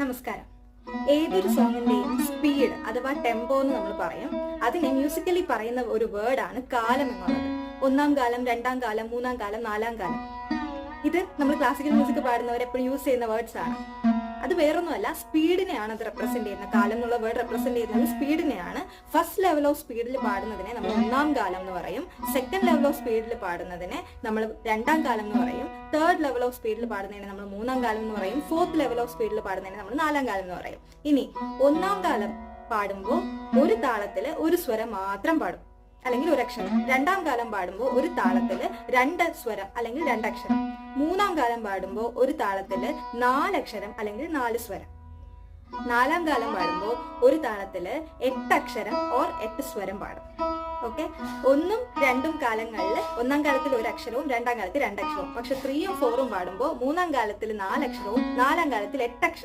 നമസ്കാരം. ഏതൊരു സോങ്ങിന്റെയും സ്പീഡ് അഥവാ ടെമ്പോ എന്ന് നമ്മൾ പറയും. അതിനെ മ്യൂസിക്കലി പറയുന്ന ഒരു വേർഡാണ് കാലം എന്നുള്ളത്. ഒന്നാം കാലം, രണ്ടാം കാലം, മൂന്നാം കാലം, നാലാം കാലം. ഇത് നമ്മൾ ക്ലാസിക്കൽ മ്യൂസിക് പാടുന്നവർ എപ്പോഴും യൂസ് ചെയ്യുന്ന വേർഡ്സ് ആണ്. അത് വേറൊന്നുമല്ല, സ്പീഡിനെയാണ് അത് റെപ്രസെന്റ് ചെയ്യുന്നത്. കാലം എന്നുള്ള വേർഡ് റെപ്രസെന്റ് ചെയ്യുന്നത് സ്പീഡിനെയാണ്. ഫസ്റ്റ് ലെവൽ ഓഫ് സ്പീഡിൽ പാടുന്നതിനെ നമ്മൾ ഒന്നാം കാലം എന്ന് പറയും. സെക്കൻഡ് ലെവൽ ഓഫ് സ്പീഡിൽ പാടുന്നതിനെ നമ്മൾ രണ്ടാം കാലം എന്ന് പറയും. തേർഡ് ലെവൽ ഓഫ് സ്പീഡിൽ പാടുന്നതിനെ നമ്മൾ മൂന്നാം കാലം എന്ന് പറയും. ഫോർത്ത് ലെവൽ ഓഫ് സ്പീഡിൽ പാടുന്നതിനെ നമ്മൾ നാലാം കാലം എന്ന് പറയും. ഇനി ഒന്നാം കാലം പാടുമ്പോൾ ഒരു താളത്തില് ഒരു സ്വരം മാത്രം പാടും, അല്ലെങ്കിൽ ഒരു അക്ഷരം. രണ്ടാം കാലം പാടുമ്പോൾ ഒരു താളത്തില് രണ്ട് സ്വരം അല്ലെങ്കിൽ രണ്ടക്ഷരം. മൂന്നാം കാലം പാടുമ്പോൾ ഒരു താളത്തില് നാലക്ഷരം അല്ലെങ്കിൽ 4 സ്വരം. നാലാം കാലം പാടുമ്പോൾ ഒരു താളത്തില് 8 അക്ഷരം ഓർ 8 സ്വരം പാടും. ഓക്കെ, ഒന്നും രണ്ടും കാലങ്ങളിൽ ഒന്നാം കാലത്തിൽ ഒരു അക്ഷരവും രണ്ടാം കാലത്തിൽ 2 അക്ഷരവും. പക്ഷെ 3ഉം 4ഉം പാടുമ്പോൾ മൂന്നാം കാലത്തിൽ 4 അക്ഷരവും നാലാം കാലത്തിൽ 8 അക്ഷരവും